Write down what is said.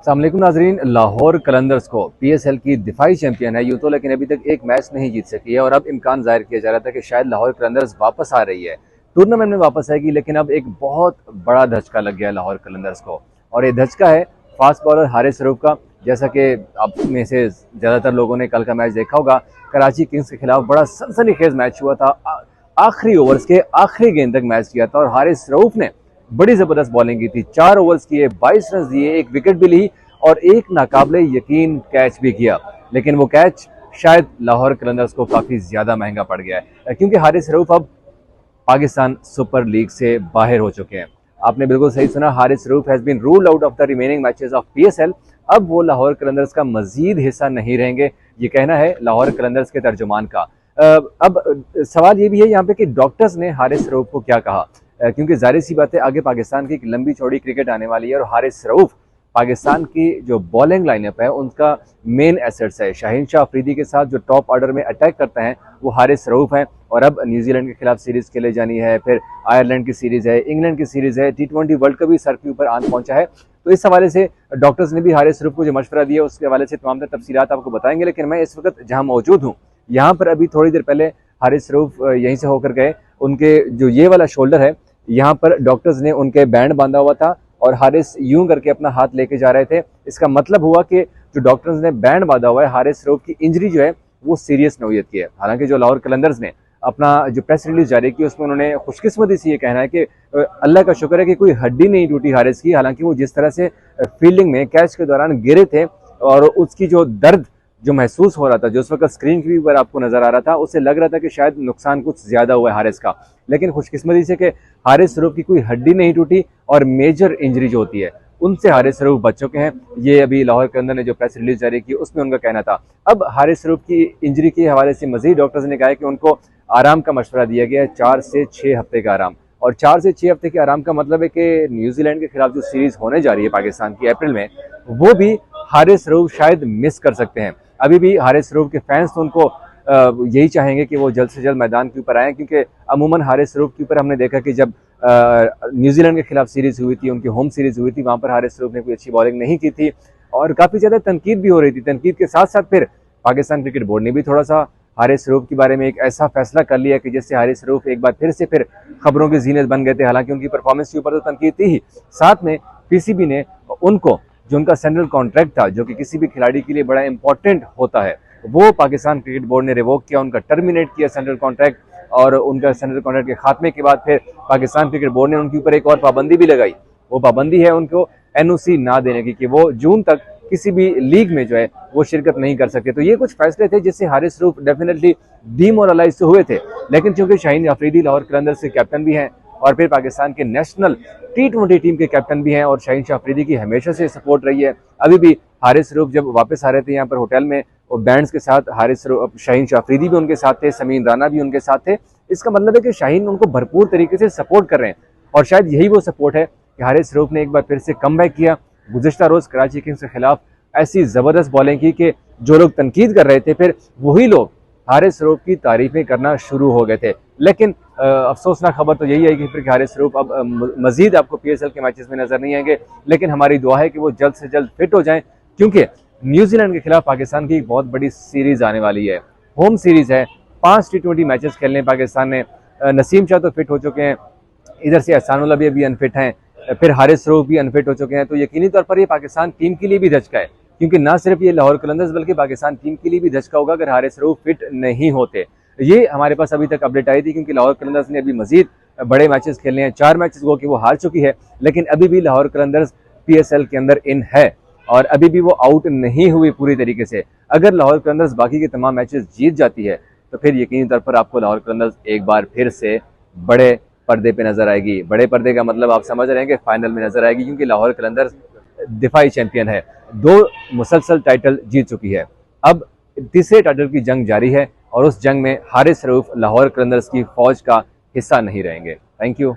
अस्सलाम वालेकुम नाजरीन। लाहौर कलंदर्स को पीएसएल की दिफाई चैंपियन है यूं तो, लेकिन अभी तक एक मैच नहीं जीत सकी है और अब इम्कान जाहिर किया जा रहा था कि शायद लाहौर कलंदर्स वापस आ रही है, टूर्नामेंट में वापस आएगी। लेकिन अब एक बहुत बड़ा धचका लग गया है लाहौर कलंदर्स को, और ये धचका है फास्ट बॉलर हारिस रऊफ का। जैसा कि आप में से ज़्यादातर लोगों ने कल का मैच देखा होगा, कराची किंग्स के खिलाफ बड़ा सनसनीखेज मैच हुआ था। आखिरी ओवर्स के आखिरी गेंद तक मैच किया था और हारिस रऊफ ने बड़ी जबरदस्त बॉलिंग की थी। 4 ओवर्स किए, 22 रन दिए, एक विकेट भी ली और एक नाकाबिले यकीन कैच भी किया। लेकिन वो कैच शायद लाहौर कलंदर्स को काफी ज्यादा महंगा पड़ गया है, क्योंकि हारिस रऊफ अब पाकिस्तान सुपर लीग से बाहर हो चुके हैं। आपने बिल्कुल सही सुना, Haris Rauf has been ruled out of the remaining matches of PSL. अब वो लाहौर कलंदर्स का मजीद हिस्सा नहीं रहेंगे, ये कहना है लाहौर कलंदर्स के तर्जुमान का। अब सवाल ये भी है यहाँ पे कि डॉक्टर्स ने हारिस रऊफ को क्या कहा, क्योंकि जाहिर सी बात है आगे पाकिस्तान की एक लंबी चौड़ी क्रिकेट आने वाली है और हारिस रऊफ पाकिस्तान की जो बॉलिंग लाइनअप है उनका मेन एसेट्स है। शाहीन शाह अफरीदी के साथ जो टॉप ऑर्डर में अटैक करते हैं वो हारिस रऊफ हैं, और अब न्यूजीलैंड के खिलाफ सीरीज खेले जानी है, फिर आयरलैंड की सीरीज है, इंग्लैंड की सीरीज है, T20 वर्ल्ड कप भी सर के ऊपर आन पहुंचा है। तो इस हवाले से डॉक्टर्स ने भी हारिस रऊफ को जो मशवरा दिया उसके हवाले से तमाम तफसीलात आपको बताएंगे। लेकिन मैं इस वक्त जहां मौजूद हूँ, यहाँ पर अभी थोड़ी देर पहले हारिस रऊफ यहीं से होकर गए। उनके जो ये वाला शोल्डर है, यहाँ पर डॉक्टर्स ने उनके बैंड बांधा हुआ था और हारिस यूं करके अपना हाथ लेके जा रहे थे। इसका मतलब हुआ कि जो डॉक्टर्स ने बैंड बांधा हुआ है, हारिस रऊफ की इंजरी जो है वो सीरियस नौयत की है। हालांकि जो लाहौर कलंदर्स ने अपना जो प्रेस रिलीज जारी की उसमें उन्होंने खुशकिस्मती से ये कहना है कि अल्लाह का शुक्र है कि कोई हड्डी नहीं टूटी हारिस की। हालांकि वो जिस तरह से फील्डिंग में कैच के दौरान गिरे थे और उसकी जो दर्द जो महसूस हो रहा था, जो उस वक्त स्क्रीन के ऊपर आपको नजर आ रहा था, उससे लग रहा था कि शायद नुकसान कुछ ज्यादा हुआ है हारिस का। लेकिन खुशकिस्मती से कि हारिस रऊफ की कोई हड्डी नहीं टूटी और मेजर इंजरी जो होती है उनसे हारिस रऊफ बच चुके हैं। ये अभी लाहौर कलंदर ने जो प्रेस रिलीज जारी की उसमें उनका कहना था। अब हारिस रऊफ की इंजरी के हवाले से मजीद डॉक्टर्स ने कहा है कि उनको आराम का मशवरा दिया गया है, 4 से 6 हफ्ते का आराम। और 4 से 6 हफ्ते के आराम का मतलब है कि न्यूजीलैंड के खिलाफ जो सीरीज होने जा रही है पाकिस्तान की अप्रैल में, वो भी हारिस रऊफ शायद मिस कर सकते हैं। अभी भी हारिस रऊफ के फैंस तो उनको यही चाहेंगे कि वो जल्द से जल्द मैदान के ऊपर आए, क्योंकि अमूमन हारिस रऊफ के ऊपर हमने देखा कि जब न्यूजीलैंड के खिलाफ सीरीज हुई थी, उनकी होम सीरीज हुई थी, वहां पर हारिस रऊफ ने कोई अच्छी बॉलिंग नहीं की थी और काफी ज्यादा तनकीद भी हो रही थी। तनकीद के साथ साथ फिर पाकिस्तान क्रिकेट बोर्ड ने भी थोड़ा सा हारिस रऊफ के बारे में एक ऐसा फैसला कर लिया कि जिससे हारिस रऊफ एक बार फिर खबरों की जीनत बन गए थे। हालांकि उनकी परफॉर्मेंस के ऊपर तो तनकीद थी ही, साथ में पीसीबी ने उनको जो उनका सेंट्रल कॉन्ट्रैक्ट था, जो कि किसी भी खिलाड़ी के लिए बड़ा इंपॉर्टेंट होता है, वो पाकिस्तान क्रिकेट बोर्ड ने रिवोक किया, उनका टर्मिनेट किया सेंट्रल कॉन्ट्रैक्ट। और उनका सेंट्रल कॉन्ट्रैक्ट के खात्मे के बाद फिर पाकिस्तान क्रिकेट बोर्ड ने उनके ऊपर एक और पाबंदी भी लगाई। वो पाबंदी है उनको एनओसी ना देने की, कि वो जून तक किसी भी लीग में जो है वो शिरकत नहीं कर सकते। तो ये कुछ फैसले थे जिससे हारिस रऊफ डेफिनेटली डीमोरलाइज तो हुए थे। लेकिन चूंकि शाहीन अफरीदी लाहौर कलंदर्स के कैप्टन भी हैं और फिर पाकिस्तान के नेशनल T20 टीम के कैप्टन भी हैं और शाहीन शाह अफरीदी की हमेशा से सपोर्ट रही है। अभी भी हारिस रऊफ जब वापस आ रहे थे यहाँ पर होटल में और बैंड्स के साथ, हारिस रऊफ, शाहीन शाह अफरीदी भी उनके साथ थे, समीन राना भी उनके साथ थे। इसका मतलब है कि शाहीन उनको भरपूर तरीके से सपोर्ट कर रहे हैं और शायद यही वो सपोर्ट है कि हारिस रऊफ ने एक बार फिर से कमबैक किया। गुज़िश्ता रोज कराची किंग्स के खिलाफ ऐसी जबरदस्त बॉलिंग की कि जो लोग तनकीद कर रहे थे फिर वही लोग हारिस रऊफ की तारीफें करना शुरू हो गए थे। लेकिन अफसोसनाक खबर तो यही है कि फिर हारिस रऊफ अब मजीद आपको पीएसएल के मैचेस में नजर नहीं आएंगे। लेकिन हमारी दुआ है कि वो जल्द से जल्द फिट हो जाएं, क्योंकि न्यूजीलैंड के खिलाफ पाकिस्तान की एक बहुत बड़ी सीरीज आने वाली है। होम सीरीज है, 5 T20 मैचेस खेलने पाकिस्तान ने। नसीम शाह तो फिट हो चुके हैं, इधर से एहसानुल्लाह भी अभी अनफिट हैं, फिर हारिस रऊफ भी अनफिट हो चुके हैं। तो यकीनी तौर पर ये पाकिस्तान टीम के लिए भी धचका है, क्योंकि ना सिर्फ ये लाहौर कलंदर्स बल्कि पाकिस्तान टीम के लिए भी धचका होगा अगर हारिस रऊफ फिट नहीं होते। ये हमारे पास अभी तक अपडेट आई थी, क्योंकि लाहौर कलंदर्स ने अभी मजीद बड़े मैचेस खेलने हैं। 4 मैचेस वो कि वो हार चुकी है, लेकिन अभी भी लाहौर कलंदर्स पीएसएल के अंदर इन है और अभी भी वो आउट नहीं हुई पूरी तरीके से। अगर लाहौर कलंदर्स बाकी के तमाम मैचेस जीत जाती है तो फिर यकीनी तौर पर आपको लाहौर कलंदर्स एक बार फिर से बड़े पर्दे पे नजर आएगी। बड़े पर्दे का मतलब आप समझ रहे हैं कि फाइनल में नजर आएगी, क्योंकि लाहौर कलंदर्स दिफाई चैंपियन है, 2 मुसलसल टाइटल जीत चुकी है। अब तीसरे टाइटल की जंग जारी है और उस जंग में हारिस रऊफ लाहौर कलंदर्स की फौज का हिस्सा नहीं रहेंगे। Thank you.